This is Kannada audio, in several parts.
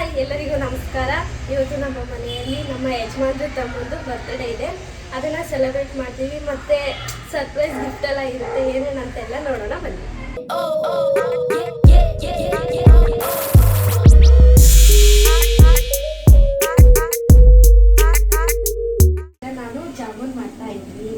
ಹಾಯ್ ಎಲ್ಲರಿಗೂ ನಮಸ್ಕಾರ. ಇವತ್ತು ನಮ್ಮ ಮನೆಯಲ್ಲಿ ನಮ್ಮ ಯಜಮಾನ್ರ ತಮ್ಮಂದು ಬರ್ತ್ಡೇ ಇದೆ. ಅದನ್ನು ಸೆಲೆಬ್ರೇಟ್ ಮಾಡ್ತೀವಿ. ಮತ್ತು ಸರ್ಪ್ರೈಸ್ ಗಿಫ್ಟ್ ಎಲ್ಲ ಇರುತ್ತೆ. ಏನೇನಂತೆಲ್ಲ ನೋಡೋಣ ಬನ್ನಿ. ನಾನು ಜಾಮೂನ್ ಮಾಡ್ತಾ ಇದ್ದೀನಿ.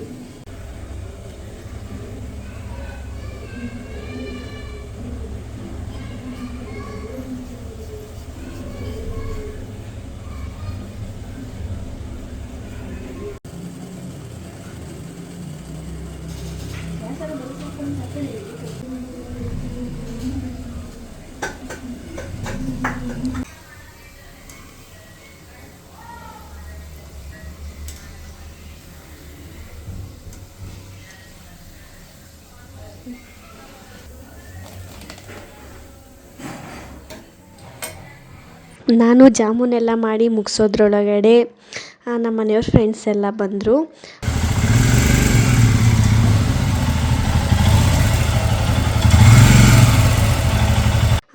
ನಾನು ಜಾಮೂನೆಲ್ಲ ಮಾಡಿ ಮುಗಿಸೋದ್ರೊಳಗಡೆ ನಮ್ಮ ಮನೆಯವ್ರ ಫ್ರೆಂಡ್ಸ್ ಎಲ್ಲ ಬಂದರು.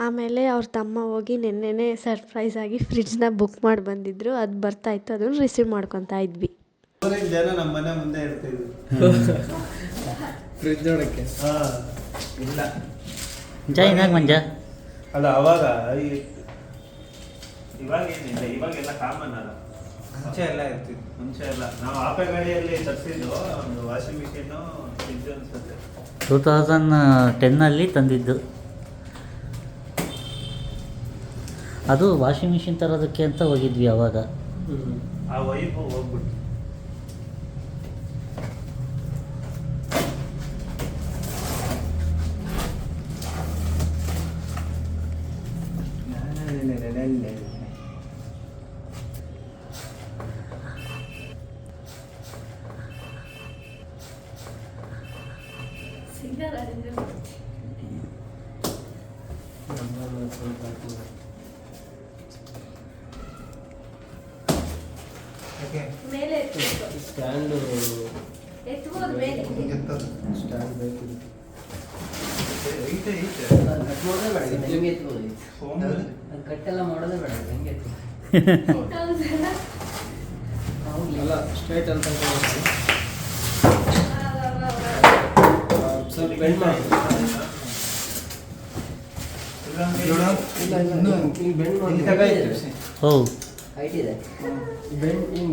ಆಮೇಲೆ ಅವ್ರ ತಮ್ಮ ಹೋಗಿ ನೆನ್ನೆನೇ ಸರ್ಪ್ರೈಸ್ ಆಗಿ ಫ್ರಿಡ್ಜ್ನ ಬುಕ್ ಮಾಡಿ ಬಂದಿದ್ರು. ಅದು ಬರ್ತಾಯಿತ್ತು, ಅದನ್ನು ರಿಸೀವ್ ಮಾಡ್ಕೊತಾ ಇದ್ವಿ. ಜನ ನಮ್ಮ ಮನೆ ಮುಂದೆ ಇರ್ತಿದ್ವಿ ಫ್ರಿಡ್ಜ್ ನೋಡಕ್ಕೆ. ಇಲ್ಲ ಜಾಯಿನಾಗ ಮಂಜ ಅಲ್ಲ ಅವಾಗ ಇವಾಗ ಏನಿಲ್ಲ, ಇವಾಗೆಲ್ಲ ಕಾಮನ್ ಅಲ್ಲ. ಮುಂಚೆ ಎಲ್ಲ ಇರ್ತಿದ್ವಿ. ಮುಂಚೆ ಎಲ್ಲ ನಾವು ಆಪೆ ಗಾಡಿಯಲ್ಲಿ ತರಿಸಿದ್ದು ಒಂದು ವಾಷಿಂಗ್ ಮಿಷಿನ್ನು ಫ್ರಿಡ್ಜ್ ಅನ್ಸುತ್ತೆ 2010 ತಂದಿದ್ದು. ಅದು ವಾಷಿಂಗ್ ಮಿಷಿನ್ ತರೋದಕ್ಕೆ ಅಂತ ಹೋಗಿದ್ವಿ ಅವಾಗ. ಆ ವೈಫು ಹೋಗ್ಬಿಟ್ಟು ಮೇಲೆ ಸ್ಟ್ಯಾಂಡ್ ಎತ್ಬೋದು ಮೇಲೆ ಸ್ಟ್ಯಾಂಡ್ ಬೇಕು. ಐತೆ ಕಟ್ಟೆಲ್ಲ ಮಾಡೋದೇ ಬೇಡ ಹೆಂಗೆ ಅಲ್ಲ ಸ್ಟ್ರೈಟ್ ಅಂತ ಸ್ವಲ್ಪ ಬೆಂಡ್ ಮಾಡಿ. ಬೆಂಡ್ ಮಾಡಿ ಓ ಹೈಟ್ ಇದೆ.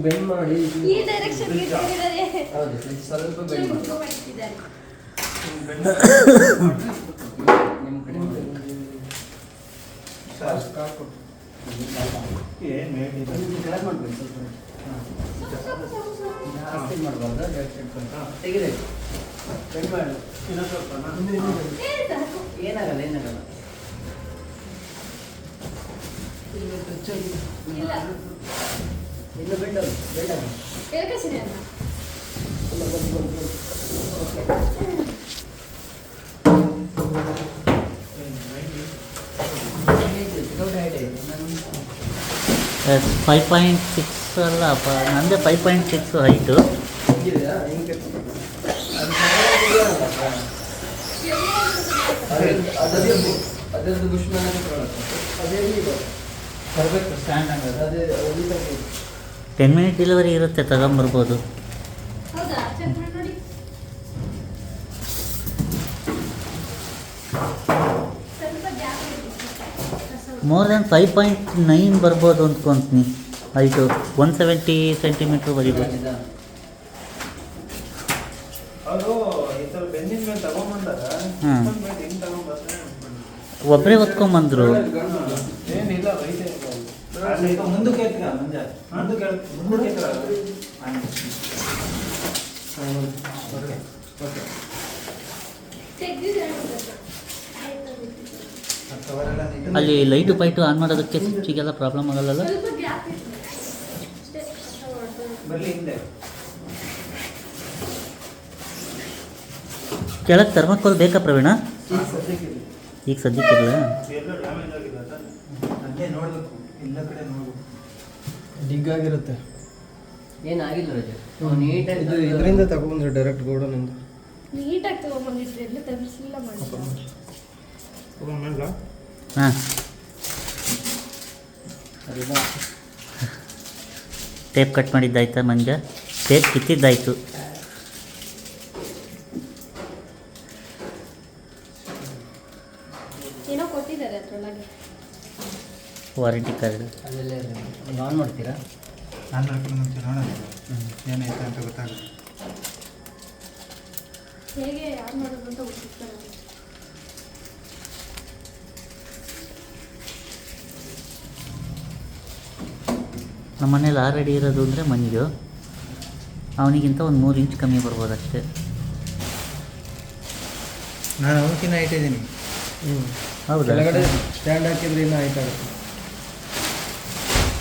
ಬೆಂಡ್ ಮಾಡಿ. ಈ ಡೈರೆಕ್ಷನ್ ಹೌದು ಸ್ವಲ್ಪ ಬೆಂಡ್ ಮಾಡಿ ನಿಮ್ಮ ಕಡೆ ಕ್ಲಾಸ್ ಮಾಡ್ಬೇಕು. ಸ್ವಲ್ಪ ಜಾಸ್ತಿ ಮಾಡಬಾರ್ದು, ತೆಗಿಬೇಕು. ಬೆಂಡ್ ಮಾಡಿ ಏನಾಗಲ್ಲ ಏನಾಗಲ್ಲ. ಇಲ್ಲ ಇನ್ನು ಬೆಂಡ್ ಬೆಂಡ್ ಆಗಿ ಎಲ್ಕಸಿನಿ ಅಲ್ಲ ಎಸ್ 5.6 ಅಲ್ಲಪ್ಪ, ನಂದೇ 5.6 ಹೈಟು. ಅದರದ್ದು ಬುಷ್ ಮೇಲೆ ಅದೇ ಬರಬೇಕು ಸ್ಟ್ಯಾಂಡ್ ಅದೇ 10 ಮಿನಿಟ್ ಡೆಲಿವರಿ ಇರುತ್ತೆ, ತಗೊಂಬರ್ಬೋದು. ಹೌದಾ? ಚೆಕ್ ಮಾಡಿ ನೋಡಿ. ಸ್ವಲ್ಪ ಗ್ಯಾಪ್ ಇದೆ. ಮೋರ್ ದೆನ್ 5.9 ಬರ್ಬೋದು ಅಂದ್ಕೊಂತೀನಿ ಹೈಟು. 170 ಸೆಂಟಿಮೀಟ್ರ್ ಬರೀಬೋದು. ಅವರು ಈ ಥರ ಬೆನ್ನಿನ ಮೇಲೆ ತಗೊಂಬಂದಾಗ ಹಿಂಗೆ ತಗೊಂಡ್ಬಂದ್ರೆ ಒಬ್ಬರೇ ಹೊತ್ಕೊಂಬಂದರು. ಏನಿಲ್ಲ ವೈದ್ಯ ಮುಂದಕ್ಕೆ ಎತ್ಕ ಮುಂದೆ ಮುಂದಕ್ಕೆ ಎತ್ಕ. ಅಲ್ಲಿ ಲೈಟು ಪೈಟು ಆನ್ ಮಾಡೋದಕ್ಕೆ ಸ್ವಿಚ್ಚಿಗೆಲ್ಲ ಪ್ರಾಬ್ಲಮ್ ಆಗಲ್ಲ. ಸ್ವಲ್ಪ ಗ್ಯಾಪ್ ಇದೆ ಅಷ್ಟೇ. ಕಷ್ಟ ಮಾಡ್ತಾರೆ. ಬರ್ಲಿ ಹಿಂದೆ ಕೆಳಗೆ ಥರ್ಮಕೋಲ್ ಬೇಕಾ ಪ್ರವೀಣ? ಈಗ ಸದ್ಯಕ್ಕಿರಲ್ಲ. ಎಲ್ಲ ಡ್ಯಾಮೇಜ್ ಆಗಿದೆ ಅಲ್ಲೇ ನೋಡ್ಬೇಕು, ಎಲ್ಲ ಕಡೆ ನೋಡ್ಬೇಕು. ಡಿಗ್ ಆಗಿರುತ್ತೆ. ಏನಾಗಿಲ್ಲ ರಜೆ ನೀಟಾಗಿ ಇದರಿಂದ ತಗೊಂಡ್ರೆ ಡೈರೆಕ್ಟ್ ಗೋಡನಿಂದ ನೀಟಾಗಿ ತಗೊಂಡ್ಬಂದಿದ್ರಿ, ಎಲ್ಲ ತರಿಸಿಲ್ಲ ಮಾಡಿ. ತಗೊಂಡ್ಮೇಲೆ ಹಾಂ ಟೇಪ್ ಕಟ್ ಮಾಡಿದ್ದಾಯ್ತಾ ಮಂಜ? ಟೇಪ್ ಕಿತ್ತಿದ್ದಾಯ್ತು. ಏನೋ ಕೊಟ್ಟಿದ್ದಾರೆ ಅದ್ರೊಳಗೆ. Warranty card. ಅದೆಲ್ಲ ಆನ್ ಮಾಡ್ತೀರಾ? ನಾನು ಮಾಡ್ಕೊಂಡು ಮುಂಚೆ ನೋಡೋಣ ಏನಾಯ್ತು ಅಂತ ಗೊತ್ತಾಗುತ್ತೆ. ಹೇಗೆ ಯಾರು ಮಾಡೋದು ಅಂತ ಹುಡುಕ್ತಾರೆ. ನಮ್ಮ ಮನೇಲಿ ಆಲ್ರೆಡಿ ಇರೋದು ಅಂದರೆ ಮಂಜು, ಅವನಿಗಿಂತ ಒಂದು 3 ಇಂಚ್ ಕಮ್ಮಿ ಬರ್ಬೋದು ಅಷ್ಟೇ. ನಾನು ಅವಕ್ಕಿಂತ ಇಟ್ಟಿದ್ದೀನಿ. ಹೌದಾ? ಕೆಳಗಡೆ ಸ್ಟ್ಯಾಂಡ್ ಹಾಕಿದ್ರೆ ಇನ್ನೂ ಹೈಟ್ ಆಗುತ್ತೆ.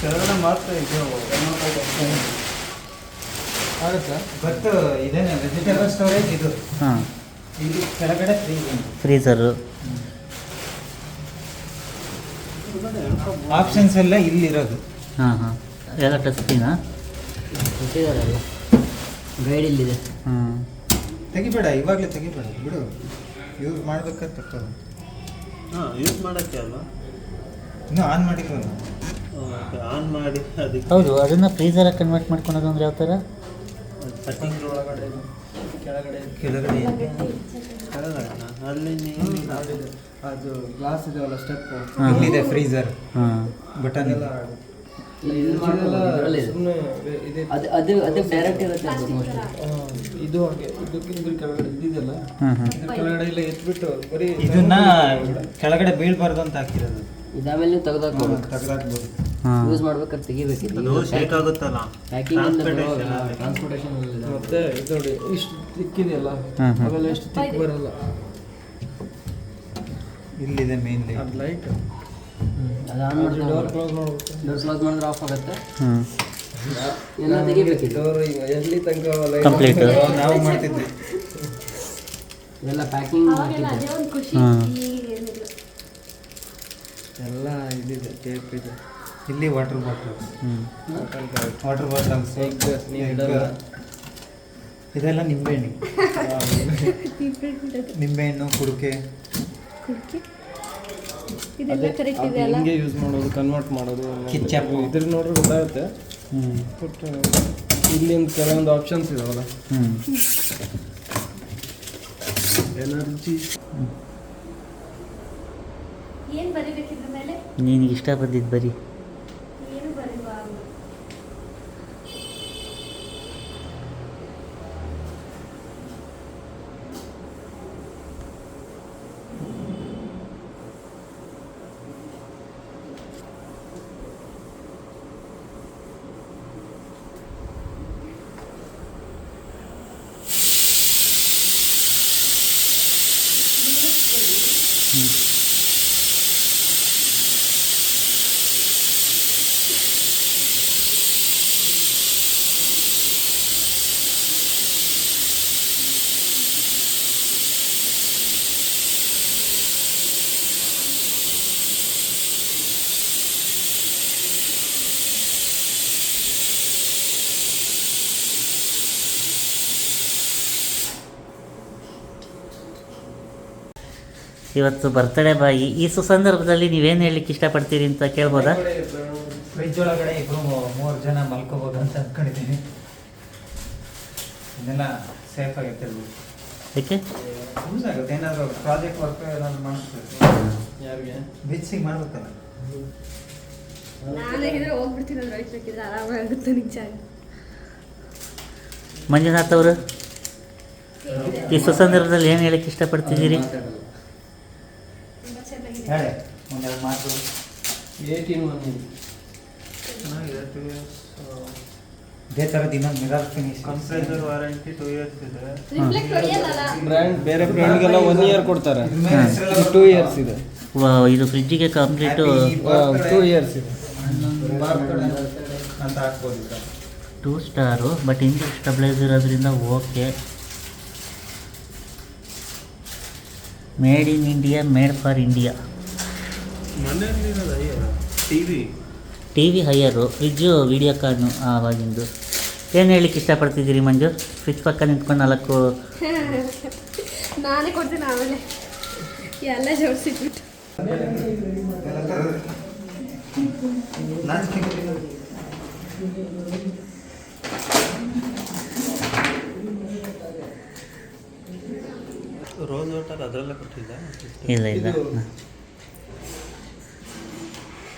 ಕೆಳಗಡೆ ಮಾತ್ರ ಇದೆ ಆಗುತ್ತಾ? ಬಟ್ ಇದೇನೆ ವೆಜಿಟೇಬಲ್ ಸ್ಟೋರೇಜ್ ಇದು. ಹಾಂ, ಇಲ್ಲಿ ಕೆಳಗಡೆ ಫ್ರೀಝರು. ಆಪ್ಷನ್ಸ್ ಎಲ್ಲ ಇಲ್ಲಿರೋದು. ಹಾಂ ಹಾಂ, ಎಲ್ಲ ಟಚ್ ಸ್ಕ್ರೀನಾ? ಕೊಟ್ಟಿದ್ದಾರಲ್ಲ, ಗೈಡ್ ಇಲ್ಲಿದೆ. ಹಾಂ, ತೆಗಿಬೇಡ, ಇವಾಗಲೇ ತೆಗಿಬೇಡ, ಬಿಡು. ಯೂಸ್ ಮಾಡ್ಬೇಕಾದ್ರೆ ತಪ್ಪದು. ಹಾಂ, ಯೂಸ್ ಮಾಡೋಕ್ಕೆ ಅಲ್ವಾ? ಇನ್ನೂ ಆನ್ ಮಾಡಿರೋದು. ಆನ್ ಮಾಡಿ ಅದಕ್ಕೆ ಹೌದು. ಅದನ್ನು ಫ್ರೀಝರಾಗಿ ಕನ್ವರ್ಟ್ ಮಾಡ್ಕೊಳೋದು ಅಂದರೆ ಯಾವ ಥರ? ಸೆಟ್ಟಿಂಗ್ ಒಳಗಡೆ ಕೆಳಗಡೆ ಕೆಳಗಡೆ ಕೆಳಗಡೆನಾ? ಅಲ್ಲಿ ನೀವು ಅದು ಗ್ಲಾಸ್ ಇದೆಯಲ್ಲ ಸ್ಟೆಪ್, ಹಾಂ. ಇಲ್ಲಿದೆ ಫ್ರೀಸರ್ ಹಾಂ, ಬಟನ್ ಅದೆಲ್ಲ ಇಲ್ಲ. ಆಗುತ್ತೆ. ಇಲ್ಲಿ ಮಾಡ್ಬೋದು, ಇದರಲ್ಲೇ ಇದೆ. ಸುಮ್ಮನೆ ಇದೆ. ಅದಕ್ಕೆ ಡೈರೆಕ್ಟ್ ಇರುತ್ತೆ ಅದು ಮೋಸ್ಟ್ಲಿ. ಇದು ಹಾಗೆ ಇದ್ರ ಕೆಳಗಡೆ ಇದ್ದಿದೆಯಲ್ಲ, ಹಾಂ ಹಾಂ. ಇದ್ರ ಕೆಳಗಡೆ ಇಲ್ಲ ಎತ್ಬಿಟ್ಟು ಬರೀ ಇದನ್ನ ಕೆಳಗಡೆ ಬೀಳ್ಬಾರ್ದು ಅಂತ ಹಾಕಿರೋದು. ಇದಾಮೇಲೆ ನೀವು ತೆಗೆದಾಕ್ಬೋದು. ತೆಗೆದಾಕ್ಬೋದು. ಹಾಂ, ಯೂಸ್ ಮಾಡ್ಬೇಕಾದ್ರೆ ತೆಗಿಬೇಕಿತ್ತು. ಅದು ಶೇಕ್ ಆಗುತ್ತಲ್ಲ, ಪ್ಯಾಕಿಂಗ್ Transportation. ಟ್ರಾನ್ಸ್ಪೋರ್ಟೇಷನ್ ಮತ್ತೆ ಇದು ನೋಡಿ ಇಷ್ಟು ತಿಕ್ಕಿದೆಯಲ್ಲ, ಹಾಂ ಹಾಂ. ಅವೆಲ್ಲ ಎಷ್ಟು ತಿಕ್ ಬರಲ್ಲ. ಇಲ್ಲಿದೆ ಮೇನ್ಲಿ. ಅದು ಲೈಟ್ ಅದು ಆನ್ ಮಾಡಿದ್ರೆ ಡೋರ್ ಕ್ಲೋಸ್ ಮಾಡ್ಬೇಕು. ಡೋರ್ ಕ್ಲೋಸ್ ಮಾಡಿದ್ರೆ ಆಫ್ ಆಗುತ್ತೆ. ಹಾಂ, ಎಲ್ಲ ತೆಗಿಬೇಕಿತ್ತು. ಡೋರ್ ಎಲ್ಲಿ ತನಕ light Complete. ನಾವು ಮಾಡ್ತಿದ್ವಿ. ಎಲ್ಲ ಪ್ಯಾಕಿಂಗ್ ಅವಾಗೆಲ್ಲ ಅದೇ ಒಂದು ಖುಷಿ. ಹಾಂ. ಈಗ ಏನಿಲ್ಲ. ಎಲ್ಲ ಇದಿದೆ, ಟೇಪ್ ಇದೆ. ಇಲ್ಲಿ ವಾಟರ್ ಬಾಟಲ್, ಹ್ಞೂ. ವಾಟರ್ ಬಾಟಲ್ಸ್, Egg, ನೀರು ಇಡಲ್ಲ. ಇದೆಲ್ಲ ನಿಂಬೆಹಣ್ಣು. ನಿಂಬೆಹಣ್ಣು, ಕುಡಿಕೆ. ಕುಡ್ಕಿ. ಇದೆಲ್ಲ ಅದೇ ಕರೆಕ್ಟ್ ಅದು ಇದೆ ಅಲ್ಲ? ಹೆಂಗೆ ಯೂಸ್ ಮಾಡೋದು, ಕನ್ವರ್ಟ್ ಮಾಡೋದು Ketchup. ಇದ್ರ ನೋಡ್ರೆ ಗೊತ್ತಾಗುತ್ತೆ. ಹ್ಞೂ ಬಟ್ ಇಲ್ಲಿಂದ ಕೆಲವೊಂದು ಆಪ್ಷನ್ಸ್ ಇದಾವಲ್ಲ, ಹ್ಞೂ. ಎನರ್ಜಿ ಏನು ಬರೀಬೇಕಿದ್ರ ಮೇಲೆ? ನಿನಗೆ ಇಷ್ಟ ಬಂದಿದ್ದು ಬರೀ. ಏನು ಬರೀವಾ? ಇವತ್ತು ಬರ್ತಡೇ ಬಾಯಿ. ಈ ಸುಸಂದರ್ಭದಲ್ಲಿ ನೀವೇನು ಹೇಳಲಿಕ್ಕೆ ಇಷ್ಟಪಡ್ತೀರಿ ಅಂತ ಕೇಳ್ಬೋದಾ? ಫ್ರಿಜ್ ಒಳಗಡೆ 2-3 ಜನ ಮಲ್ಕೋಬೋದು ಅಂತ ಅಂದ್ಕೊಂಡಿದ್ದೀನಿ. ಇದೆಲ್ಲ ಸೇಫ್ ಆಗಿರ್ತಿರ್ಬೋದು. ಏಕೆ? ಯೂಸ್ ಆಗುತ್ತೆ. ಏನಾದರೂ ಪ್ರಾಜೆಕ್ಟ್ ವರ್ಕ್ ಏನಾದ್ರು ಮಾಡ್ತೀವಿ, ಯಾರಿಗೆ ಬಿಚ್ಚಿಂಗ್ ಮಾಡ್ಬೇಕಲ್ಲ. ನಾನಾಗಿದ್ರೆ ಹೋಗ್ಬಿಡ್ತೀನಿ, ಅದು ರೈಟ್ ಬೇಕಿದ್ರೆ ಆರಾಮಾಗುತ್ತೆ ನಿಜ. ಮಂಜುನಾಥ್ ಅವರು ಈ ಸುಸಂದರ್ಭದಲ್ಲಿ ಏನು ಹೇಳಕ್ಕೆ ಇಷ್ಟಪಡ್ತಿದ್ದೀರಿ? ತುಂಬ ಚೆನ್ನಾಗಿದೆ. ಹೇಳಿ ಒಂದೆರಡು ಮಾತು. 18 ಬಂದಿದೆ. ಚೆನ್ನಾಗಿದೆ. 2 years ಇದೇ ಥರದ್ದು ಇನ್ನೊಂದು mirror finish. Compressor warranty 2 years ಇದೆ. ರಿಫ್ಲೆಕ್ಟ್ ಹೊಡೆಯಲ್ಲ. ಬ್ರ್ಯಾಂಡ್ ಬೇರೆ ಬ್ರ್ಯಾಂಡ್ಗೆಲ್ಲ 1 year ಕೊಡ್ತಾರೆ, ಇದು 2 years ಇದೆ. ಇದು ಫ್ರಿಜ್ಜಿಗೆ ಕಂಪ್ಲೀಟು 2 years ಇದೆ. ಅಂತ ಹಾಕ್ಬೋದು. 2 ಸ್ಟಾರು, ಬಟ್ ಇಂಜಿನ್ ಸ್ಟೆಬಿಲೈಸ್ ಇರೋದ್ರಿಂದ okay. Made in India, made for India. ಮನೆಯಲ್ಲಿರೋದು T V Haier, fridge Videocon ಆವಾಗಿಂದು. ಏನು ಹೇಳಲಿಕ್ಕೆ ಇಷ್ಟಪಡ್ತಿದ್ದೀರಿ ಮಂಜು? ಫ್ರಿಜ್ ಪಕ್ಕ ನಿಂತ್ಕೊಂಡು 4 ನಾನೇ ಕೊಡ್ತೀನಿ ಆಮೇಲೆ ಎಲ್ಲ ಜೋಡಿಸಿಟ್ಬಿಟ್ಟು. ರೋಸ್ ವಾಟರ್ ಅದರಲ್ಲೇ ಕೊಟ್ಟಿದ್ದ ಇಲ್ಲ ಇಲ್ಲ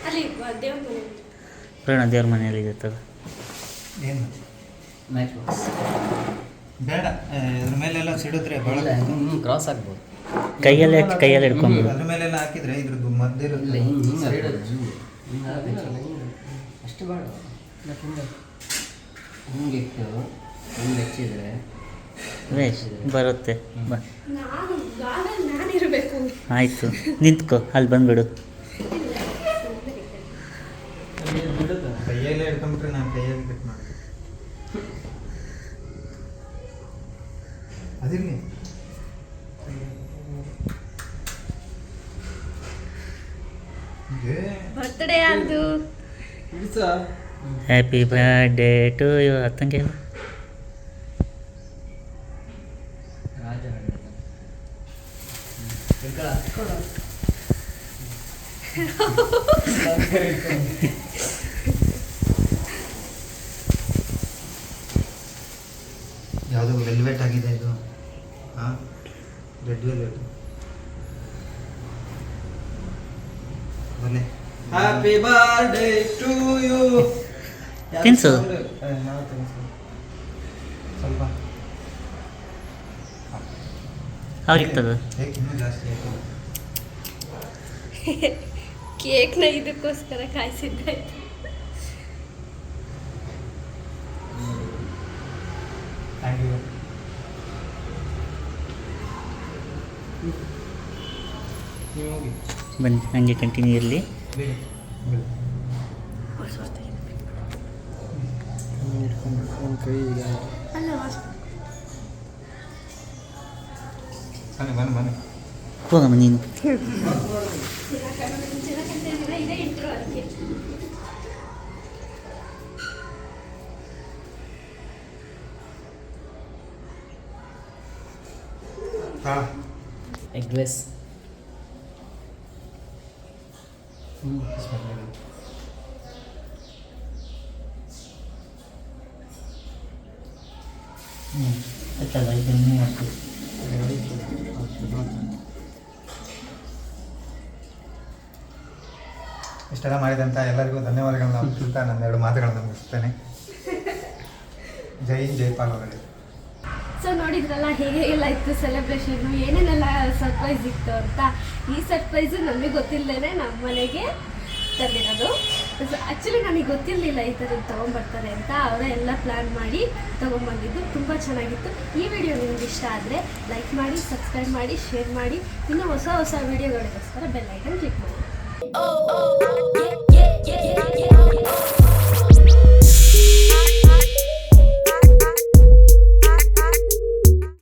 ಅಲ್ಲಿ ದೇವ್ರ ಮನೆ ಪ್ರೇರಣ ದೇವ್ರ ಮನೆಯಲ್ಲಿ ಇದೆ ತಗೋ. ಏನು ಮ್ಯಾಚ್ ಬಾಕ್ಸ್ ಬೇಡ ಇದ್ರ ಮೇಲೆಲ್ಲ ಸಿಡಿದ್ರೆ ಭಾಳ ಇಲ್ಲ ಹಿಂಗೆ ಕ್ರಾಸ್ ಆಗ್ಬೋದು. ಕೈಯಲ್ಲಿ ಹಾಕಿ ಕೈಯಲ್ಲಿ ಹಿಡ್ಕೊಂಬಿಡು. ಅದ್ರ ಮೇಲೆಲ್ಲ ಹಾಕಿದ್ರೆ ಇದ್ರದ್ದು ಮದ್ದಿರೋ ಇಲ್ಲ ಹಿಂಗೆ ಅಷ್ಟು ಬೇಡ ಹಿಂಗೆ ಇಟ್ಟು ಹಿಂಗೆ ಹಚ್ಚಿದ್ರೆ ವೇಶ್ ಬರುತ್ತೆ ಬಾ. ನಾನಿರಬೇಕು. ಆಯಿತು ನಿಂತ್ಕೋ ಅಲ್ಲಿ ಬಂದುಬಿಡು. ಕೈಯಲ್ಲೇ ಹಿಡ್ಕೊಂಡ್ಬಿಟ್ರೆ ನಾನು ಕೈಯಲ್ಲಿ ಕಟ್ ಮಾಡಿ ಅದಿರಲಿ. ಬರ್ತ್ಡೇ ಅದು ಹ್ಯಾಪಿ ಬರ್ಡೇ ಟು ಯು ಅತ್ತಂಗೆ ಹೇಳು. ರಾಜ ಯಾವುದು ವೆಲ್ವೆಟ್ ಆಗಿದೆ ಇದು. ಹಾಂ ರೆಡ್ ವೆಲ್ವೆಟ್. ಬನ್ನಿ. Happy birthday to you. ತಿನ್ಸು. ಸ್ವಲ್ಪ ಅವ್ರಿಗೆ ತಗೋ. ಇನ್ನೂ ಜಾಸ್ತಿ ಆಯಿತು. ಕೇಕ್ನ ಇದಕ್ಕೋಸ್ಕರ ಕಾಯಿಸಿದ್ದಾಯ್ತು. Thank you. ನೀವು ಹೋಗಿ ಬನ್ನಿ ಹಂಗೆ ಕಂಟಿನ್ಯೂ ಇರಲಿ. ಬೇಡಿ ಅಲ್ಲ ಬನ್ನಿ ಬನ್ನಿ. ಹೋಗಮ್ಮ ನೀನು. ಇದೇ ಇಂಟ್ರೋ ಅದಕ್ಕೆ. ಹಾಂ ಎಗ್ ರೈಸ್ ಇಷ್ಟೆಲ್ಲ ಮಾಡಿದಂಥ ಎಲ್ಲರಿಗೂ ಧನ್ಯವಾದಗಳನ್ನ ಹೇಳ್ತಾ ನನ್ನೆರಡು ಮಾತುಗಳನ್ನು ಮುಗಿಸ್ತೇನೆ. ಜೈ ಹಿಂದ್, ಜೈಪಾಲ್ ಅವರಿಗೆ. ಸೊ ನೋಡಿದ್ರಲ್ಲ ಹೇಗೆ ಎಲ್ಲ ಇತ್ತು ಸೆಲೆಬ್ರೇಷನ್ನು, ಏನೇನೆಲ್ಲ ಸರ್ಪ್ರೈಸ್ ಇತ್ತು ಅಂತ. ಈ ಸರ್ಪ್ರೈಸು ನಮಗೆ ಗೊತ್ತಿಲ್ಲದೇ ನಮ್ಮ ಮನೆಗೆ ತಂದಿರೋದು. ಆ್ಯಕ್ಚುಲಿ ನನಗೆ ಗೊತ್ತಿರಲಿಲ್ಲ ಈ ಥರದ್ದು ತೊಗೊಂಬರ್ತಾರೆ ಅಂತ. ಅವರೇ ಎಲ್ಲ ಪ್ಲ್ಯಾನ್ ಮಾಡಿ ತೊಗೊಂಬಂದಿದ್ದು. ತುಂಬ ಚೆನ್ನಾಗಿತ್ತು. ಈ ವಿಡಿಯೋ ನಿಮ್ಗೆ ಇಷ್ಟ ಆದರೆ ಲೈಕ್ ಮಾಡಿ, ಸಬ್ಸ್ಕ್ರೈಬ್ ಮಾಡಿ, ಶೇರ್ ಮಾಡಿ. ಇನ್ನೂ ಹೊಸ ಹೊಸ ವೀಡಿಯೋಗಳಿಗೋಸ್ಕರ ಬೆಲ್ ಐಕನ್ ಕ್ಲಿಕ್ ಮಾಡಿ.